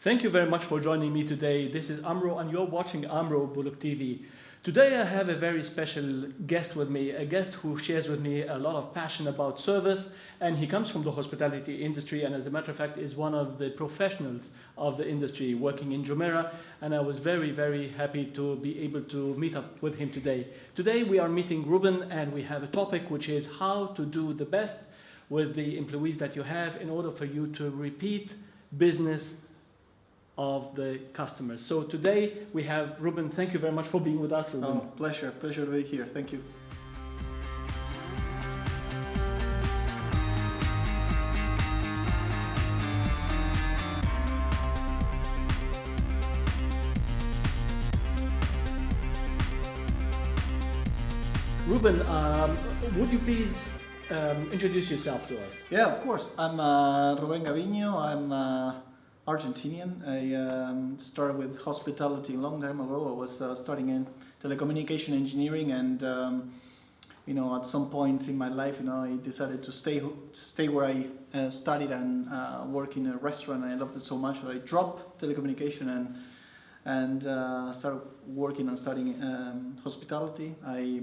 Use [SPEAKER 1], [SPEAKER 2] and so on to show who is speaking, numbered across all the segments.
[SPEAKER 1] Thank you very much for joining me today. This is Amro and you're watching Amro Bullock TV. Today I have a very special guest with me, a guest who shares with me a lot of passion about service, and he comes from the hospitality industry and as a matter of fact is one of the professionals of the industry working in Jumeirah, and I was very, very happy to be able to meet up with him today. Today we are meeting Ruben and we have a topic which is how to do the best with the employees that you have in order for you to repeat business of the customers. So today we have Ruben. Thank you very much for being with us, Ruben.
[SPEAKER 2] Oh, pleasure to be here. Thank you.
[SPEAKER 1] Ruben, would you please introduce yourself to us?
[SPEAKER 2] Yeah, of course. I'm Ruben Gabino. I'm Argentinian. I started with hospitality a long time ago. I was studying in telecommunication engineering, and at some point in my life, I decided to stay where I studied and work in a restaurant. And I loved it so much that I dropped telecommunication and started working and studying hospitality. I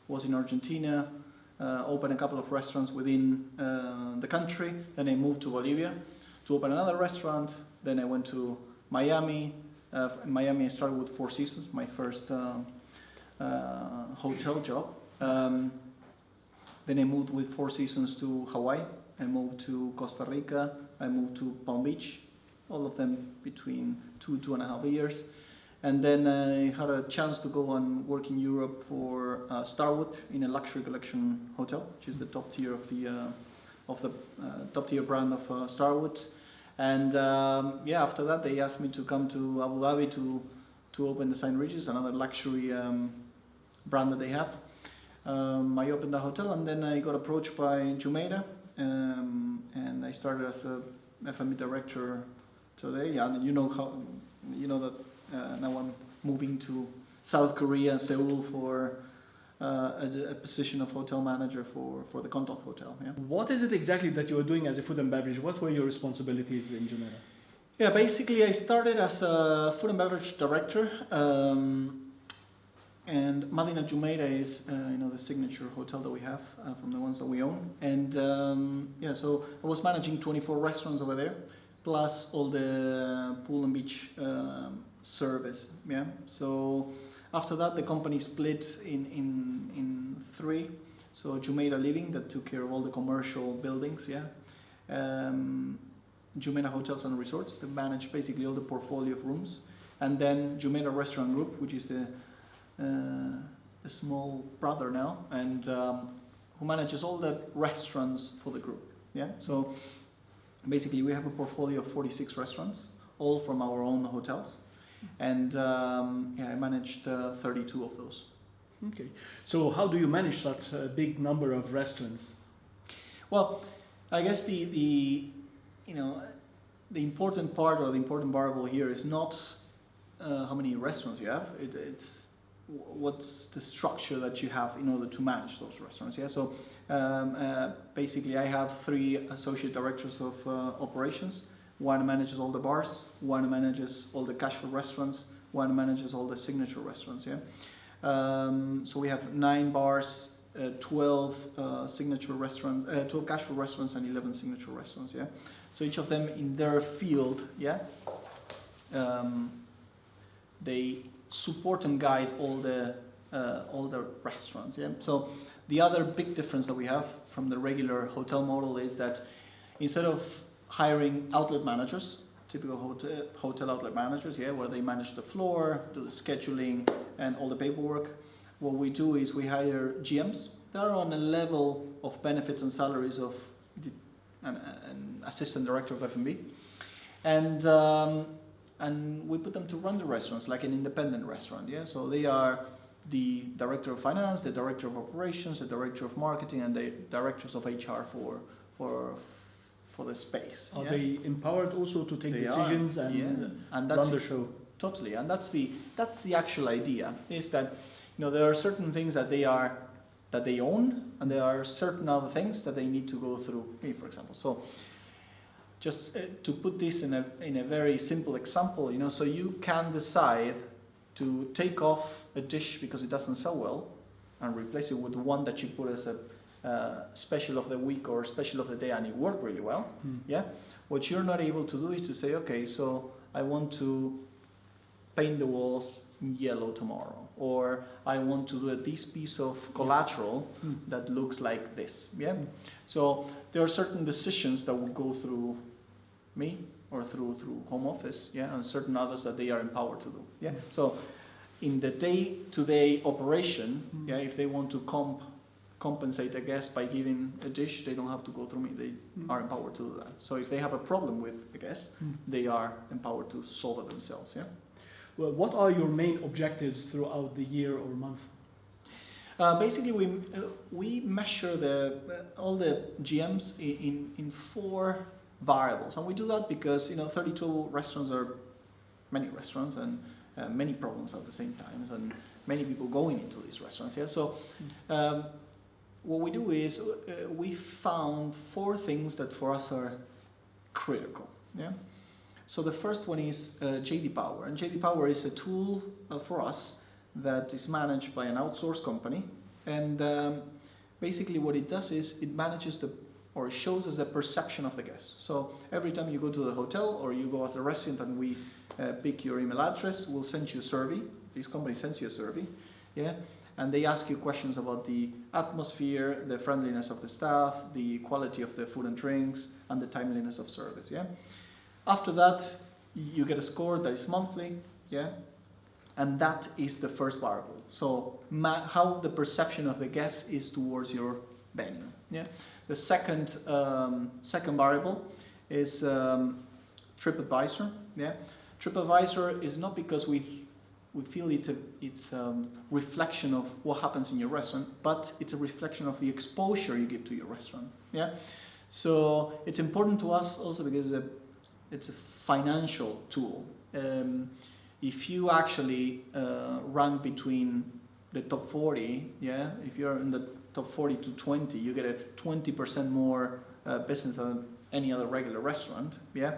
[SPEAKER 2] was in Argentina, opened a couple of restaurants within the country. Then I moved to Bolivia to open another restaurant. Then I went to Miami. In Miami I started with Four Seasons, my first hotel job. Then I moved with Four Seasons to Hawaii. I moved to Costa Rica. I moved to Palm Beach, all of them between 2.5 years. And then I had a chance to go and work in Europe for Starwood in a luxury collection hotel, which is the top tier of the top tier brand of Starwood. And after that they asked me to come to Abu Dhabi to open the St. Regis, another luxury brand that they have. I opened the hotel, and then I got approached by Jumeirah, and I started as a F&B director today. And you know that now I'm moving to South Korea, Seoul, for a position of hotel manager for the Contour Hotel. Yeah.
[SPEAKER 1] What is it exactly that you were doing as a food and beverage? What were your responsibilities in Jumeirah?
[SPEAKER 2] Yeah, basically I started as a food and beverage director, and Madinat Jumeirah is the signature hotel that we have from the ones that we own. And so I was managing 24 restaurants over there, plus all the pool and beach service. Yeah, so after that the company split in three. So Jumeirah Living, that took care of all the commercial buildings. Yeah, Jumeirah Hotels and Resorts, that managed basically all the portfolio of rooms, and then Jumeirah Restaurant Group, which is the small brother now, and who manages all the restaurants for the group. Yeah, so basically we have a portfolio of 46 restaurants, all from our own hotels. And I managed 32 of those.
[SPEAKER 1] Okay, so how do you manage such a big number of restaurants?
[SPEAKER 2] Well, I guess the important part, or the important variable here, is not how many restaurants you have. It's what's the structure that you have in order to manage those restaurants. Yeah, so basically I have 3 associate directors of operations. One manages all the bars, one manages all the casual restaurants, one manages all the signature restaurants. Yeah, so we have 9 bars, 12 signature restaurants, 12 casual restaurants, and 11 signature restaurants. Yeah, so each of them in their field. Yeah, they support and guide all the restaurants. Yeah, so the other big difference that we have from the regular hotel model is that instead of hiring outlet managers, typical hotel outlet managers, where they manage the floor, do the scheduling and all the paperwork, what we do is we hire GMs that are on a level of benefits and salaries of an assistant director of F&B, and we put them to run the restaurants like an independent restaurant. Yeah, so they are the director of finance, the director of operations, the director of marketing, and the directors of HR for the space.
[SPEAKER 1] Are they empowered also to take decisions and run the show?
[SPEAKER 2] Totally, and that's the actual idea. Is that there are certain things that they own, and there are certain other things that they need to go through me, for example. So just to put this in a very simple example, so you can decide to take off a dish because it doesn't sell well and replace it with one that you put as a special of the week or special of the day, and it worked really well. Yeah. What you're not able to do is to say, okay, so I want to paint the walls yellow tomorrow, or I want to do this piece of collateral that looks like this. Yeah. So there are certain decisions that will go through me or through home office. Yeah, and certain others that they are empowered to do. Yeah. So in the day-to-day operation, yeah, if they want to compensate a guest by giving a dish, they don't have to go through me. They are empowered to do that. So if they have a problem with a guest, they are empowered to solve it themselves. Yeah.
[SPEAKER 1] Well, what are your main objectives throughout the year or month?
[SPEAKER 2] Basically, we measure all the GMs in 4 variables, and we do that because 32 restaurants are many restaurants and many problems at the same time, and many people going into these restaurants. Yeah. So what we do is we found 4 things that for us are critical. Yeah. So the first one is JD Power, and JD Power is a tool for us that is managed by an outsourced company, and basically what it does is it manages or it shows us the perception of the guest. So every time you go to the hotel or you go as a restaurant and we pick your email address, we'll send you a survey. This company sends you a survey, yeah, and they ask you questions about the atmosphere, the friendliness of the staff, the quality of the food and drinks, and the timeliness of service. Yeah. After that, you get a score that is monthly, yeah, and that is the first variable. So how the perception of the guest is towards your venue. Yeah. The second variable is TripAdvisor. Yeah. TripAdvisor is not because we feel it's a reflection of what happens in your restaurant, but it's a reflection of the exposure you give to your restaurant. Yeah. So it's important to us also because it's a financial tool. If you actually rank between the top 40, yeah, if you're in the top 40 to 20, you get a 20% more business than any other regular restaurant, yeah.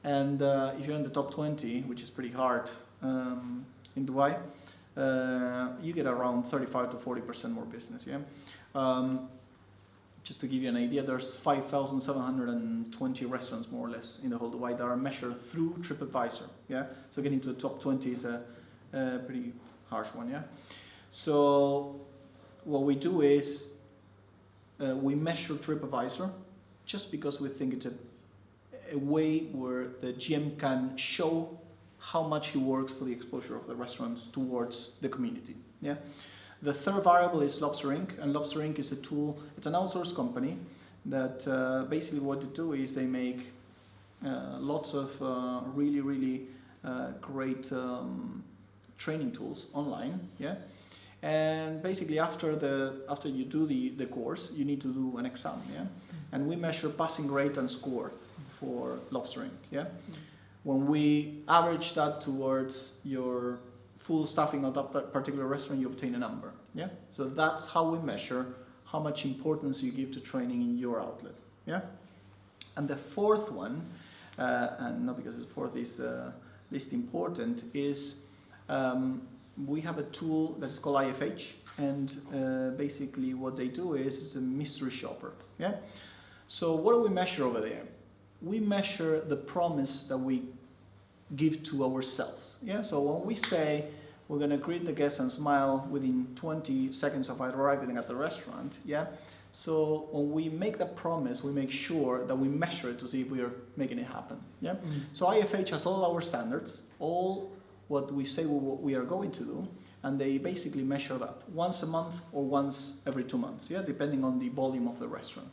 [SPEAKER 2] And if you're in the top 20, which is pretty hard in Dubai, you get around 35 to 40% more business, yeah. Just to give you an idea, there's 5,720 restaurants more or less in the whole Dubai that are measured through TripAdvisor. Yeah, so getting to the top 20 is a pretty harsh one. Yeah, so what we do is we measure TripAdvisor just because we think it's a way where the GM can show how much he works for the exposure of the restaurants towards the community. Yeah. The third variable is Lobster Inc. And Lobster Inc. is a tool, it's an outsourced company that basically what they do is they make lots of really, really great training tools online, yeah. And basically after you do the course, you need to do an exam, yeah. And we measure passing rate and score for Lobster Inc., yeah. When we average that towards your full staffing of that particular restaurant, you obtain a number. Yeah. So that's how we measure how much importance you give to training in your outlet. Yeah. And the fourth one, and not because it's fourth is least important, is we have a tool that is called IFH, and basically what they do is it's a mystery shopper. Yeah. So what do we measure over there? We measure the promise that we give to ourselves. Yeah. So when we say we're going to greet the guests and smile within 20 seconds of arriving at the restaurant, yeah. So when we make that promise, we make sure that we measure it to see if we are making it happen. Yeah. So IFH has all our standards, all what we say we are going to do, and they basically measure that once a month or once every 2 months, yeah, depending on the volume of the restaurant.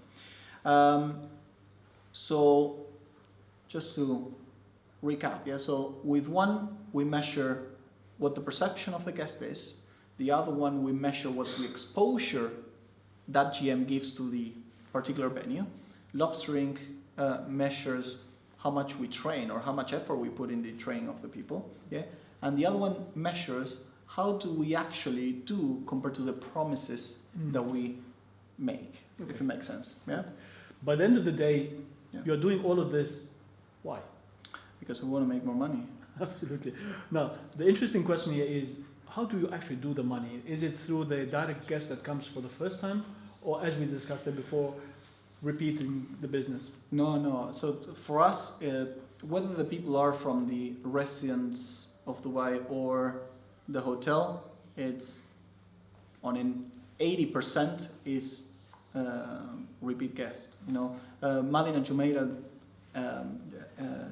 [SPEAKER 2] So just to recap, yeah, so with one we measure what the perception of the guest is, the other one we measure what the exposure that GM gives to the particular venue. Lobster Inc. Measures how much we train or how much effort we put in the training of the people, yeah, and the other one measures how do we actually do compared to the promises that we make, if it makes sense, yeah.
[SPEAKER 1] By the end of the day,
[SPEAKER 2] Yeah.
[SPEAKER 1] you're doing all of this Why?
[SPEAKER 2] Because we want to make more money.
[SPEAKER 1] Absolutely. Now, the interesting question here is, how do you actually do the money? Is it through the direct guest that comes for the first time, or as we discussed it before, repeating the business?
[SPEAKER 2] No. So for us, whether the people are from the residence of Dubai or the hotel, it's on an 80% is repeat guests. Madin and Jumeirah,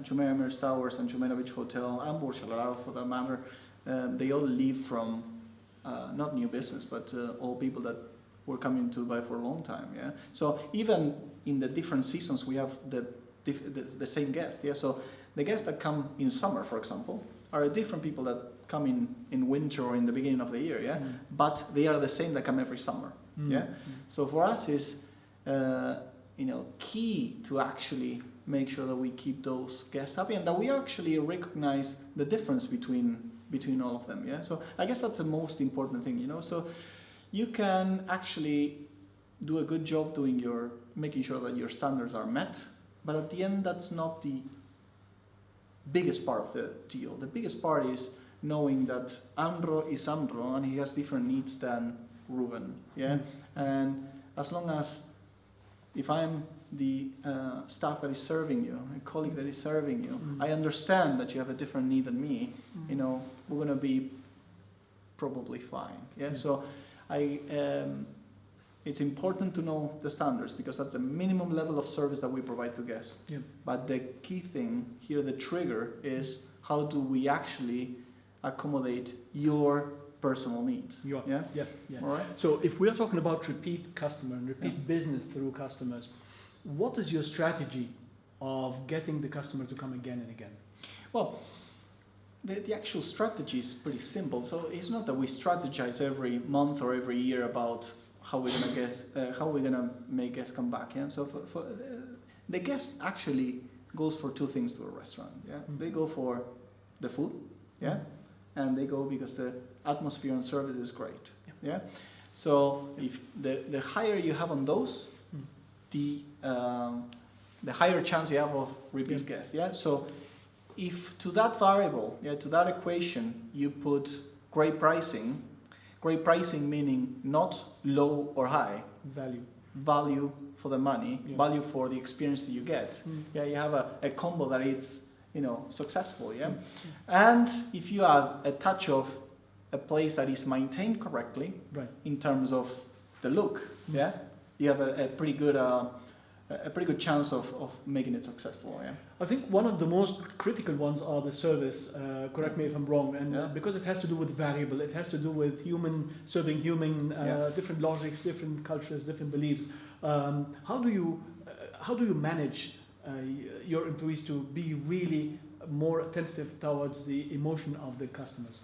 [SPEAKER 2] Jumeirah Emirates Towers and Jumeirah Beach Hotel and Burj Al Arab for that matter, they all live from not new business, but all people that were coming to Dubai for a long time. Yeah. So even in the different seasons, we have the same guests. Yeah. So the guests that come in summer, for example, are different people that come in winter or in the beginning of the year. Yeah. But they are the same that come every summer. Yeah. So for us is key to actually make sure that we keep those guests happy and that we actually recognize the difference between all of them. Yeah. So I guess that's the most important thing. So you can actually do a good job making sure that your standards are met, but at the end that's not the biggest part of the deal. The biggest part is knowing that Amro is Amro and he has different needs than Ruben. Yeah. And as long as if I'm the staff that is serving you, a colleague that is serving you, I understand that you have a different need than me, we're going to be probably fine. Yeah. So it's important to know the standards because that's the minimum level of service that we provide to guests.
[SPEAKER 1] Yeah.
[SPEAKER 2] But the key thing here, the trigger is how do we actually accommodate your personal needs. Yeah. All right.
[SPEAKER 1] So if we are talking about repeat customer and repeat business through customers, what is your strategy of getting the customer to come again and again?
[SPEAKER 2] Well, the actual strategy is pretty simple. So it's not that we strategize every month or every year about how we're gonna make guests come back. Yeah. So for the guest actually goes for two things to a restaurant. Yeah. They go for the food. Yeah. And they go because the atmosphere and service is great. Yeah. So if the higher you have on those, the higher chance you have of repeat guests. Yeah. So if to that variable, to that equation, you put great pricing meaning not low or high, value for the money, value for the experience that you get. Yeah. You have a combo that is successful. Yeah. And if you add a touch of a place that is maintained correctly, in terms of the look, you have a pretty good chance of making it successful. Yeah.
[SPEAKER 1] I think one of the most critical ones are the service. Correct me if I'm wrong. And because it has to do with variable, it has to do with human serving human, different logics, different cultures, different beliefs. How do you manage your employees to be really more attentive towards the emotion of the customers?